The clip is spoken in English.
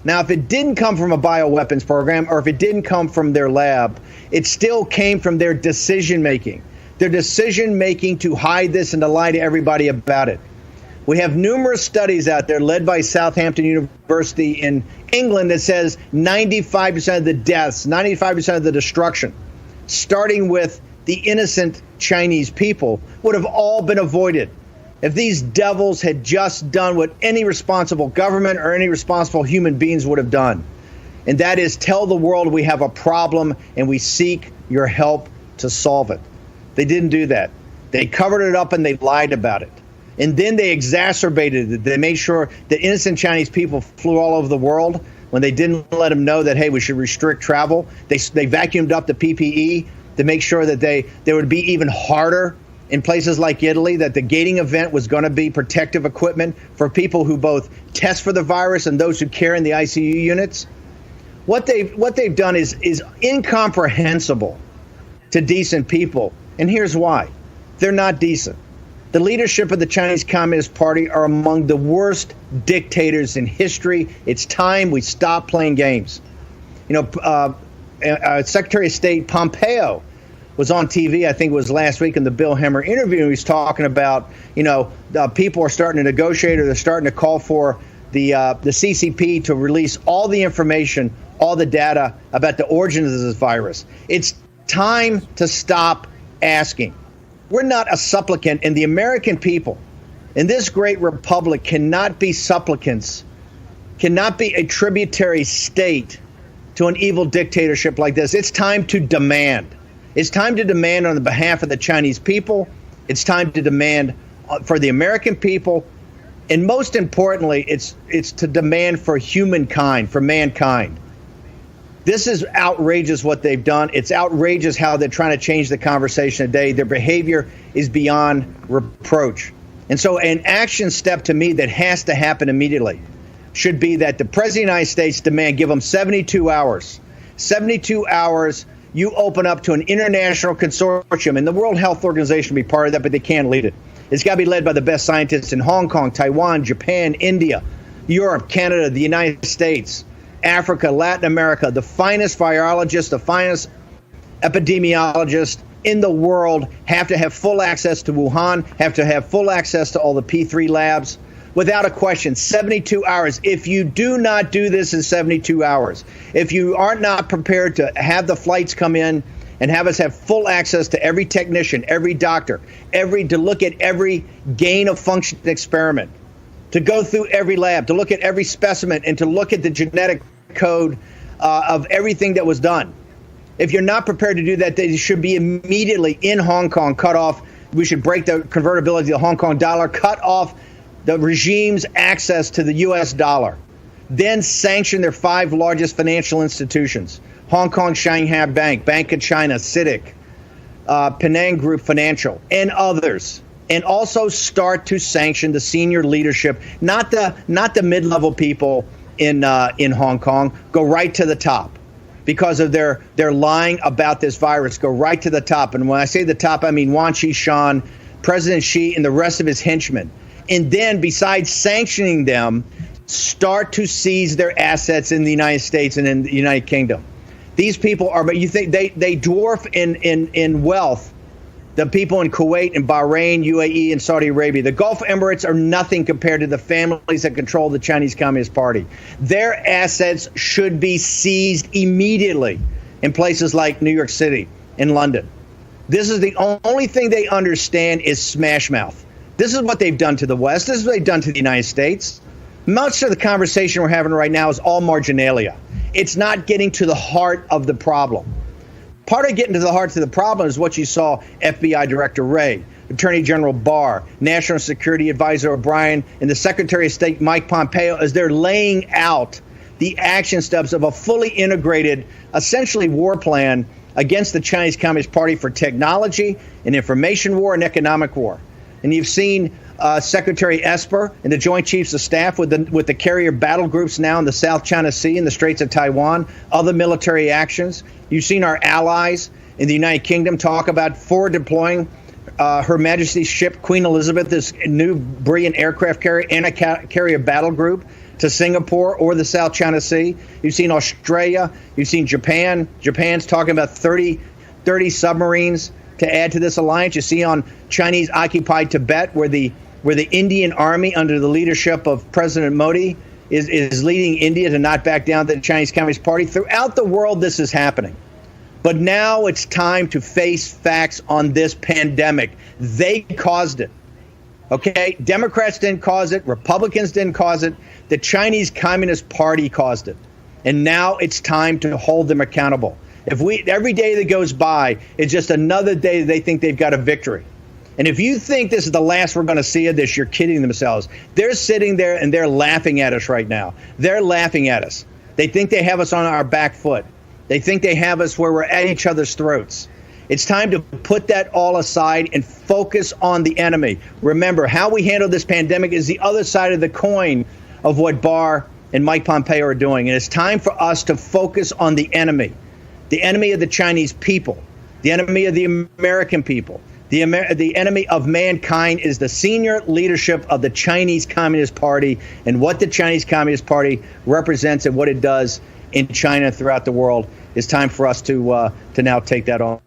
Now, if it didn't come from a bioweapons program or if it didn't come from their lab, it still came from their decision-making. Their decision-making to hide this and to lie to everybody about it. We have numerous studies out there led by Southampton University in England that says 95% of the deaths, 95% of the destruction, starting with the innocent Chinese people, would have all been avoided if these devils had just done what any responsible government or any responsible human beings would have done. And that is tell the world we have a problem and we seek your help to solve it. They didn't do that. They covered it up and they lied about it. And then they exacerbated it. They made sure that innocent Chinese people flew all over the world when they didn't let them know that, hey, we should restrict travel. They vacuumed up the PPE to make sure that they would be even harder in places like Italy, that the gating event was going to be protective equipment for people who both test for the virus and those who care in the ICU units. What they've done is incomprehensible to decent people. And here's why. They're not decent. The leadership of the Chinese Communist Party are among the worst dictators in history. It's time we stop playing games. You know, Secretary of State Pompeo was on TV, I think it was last week in the Bill Hemmer interview. He was talking about, people are starting to negotiate or they're starting to call for the CCP to release all the information, all the data about the origins of this virus. It's time to stop asking. We're not a supplicant, and the American people in this great republic cannot be supplicants, cannot be a tributary state to an evil dictatorship like this. It's time to demand. It's time to demand on the behalf of the Chinese people. It's time to demand for the American people. And most importantly, it's to demand for humankind, for mankind. This is outrageous what they've done. It's outrageous how they're trying to change the conversation today. Their behavior is beyond reproach. And so an action step to me that has to happen immediately should be that the President of the United States demand give them 72 hours. 72 hours. You open up to an international consortium, and the World Health Organization will be part of that, but they can't lead it. It's got to be led by the best scientists in Hong Kong, Taiwan, Japan, India, Europe, Canada, the United States, Africa, Latin America, the finest virologists, the finest epidemiologists in the world have to have full access to Wuhan, have to have full access to all the P3 labs. Without a question, 72 hours. If you do not do this in 72 hours, if you are not prepared to have the flights come in and have us have full access to every technician, every doctor, to look at every gain of function experiment, to go through every lab, to look at every specimen, and to look at the genetic code of everything that was done. If you're not prepared to do that, they should be immediately in Hong Kong cut off. We should break the convertibility of the Hong Kong dollar, cut off the regime's access to the U.S. dollar, then sanction their 5 largest financial institutions: Hong Kong Shanghai Bank, Bank of China, CITIC, Penang Group Financial, and others. And also start to sanction the senior leadership, not the mid-level people in Hong Kong. Go right to the top because of their lying about this virus. Go right to the top. And when I say the top, I mean Wan Qishan, President Xi, and the rest of his henchmen. And then, besides sanctioning them, start to seize their assets in the United States and in the United Kingdom. These people are, but you think they dwarf in wealth the people in Kuwait and Bahrain, UAE, and Saudi Arabia. The Gulf Emirates are nothing compared to the families that control the Chinese Communist Party. Their assets should be seized immediately in places like New York City and London. This is the only thing they understand is smash mouth. This is what they've done to the West. This is what they've done to the United States. Much of the conversation we're having right now is all marginalia. It's not getting to the heart of the problem. Part of getting to the heart of the problem is what you saw FBI Director Wray, Attorney General Barr, National Security Advisor O'Brien, and the Secretary of State Mike Pompeo as they're laying out the action steps of a fully integrated, essentially war plan against the Chinese Communist Party for technology, an information war, and economic war. And you've seen Secretary Esper and the Joint Chiefs of Staff with the carrier battle groups now in the South China Sea and the Straits of Taiwan, other military actions. You've seen our allies in the United Kingdom talk about forward deploying Her Majesty's ship, Queen Elizabeth, this new brilliant aircraft carrier and a carrier battle group to Singapore or the South China Sea. You've seen Australia. You've seen Japan. Japan's talking about 30 submarines to add to this alliance. You see on Chinese-occupied Tibet, where the Indian army under the leadership of President Modi is leading India to not back down to the Chinese Communist Party. Throughout the world, this is happening. But now it's time to face facts on this pandemic. They caused it. Okay? Democrats didn't cause it. Republicans didn't cause it. The Chinese Communist Party caused it. And now it's time to hold them accountable. Every day that goes by is just another day that they think they've got a victory. And if you think this is the last we're going to see of this, you're kidding themselves. They're sitting there and they're laughing at us right now. They're laughing at us. They think they have us on our back foot. They think they have us where we're at each other's throats. It's time to put that all aside and focus on the enemy. Remember, how we handle this pandemic is the other side of the coin of what Barr and Mike Pompeo are doing. And it's time for us to focus on the enemy of the Chinese people, the enemy of the American people. The enemy of mankind is the senior leadership of the Chinese Communist Party and what the Chinese Communist Party represents and what it does in China throughout the world. It's time for us to now take that on.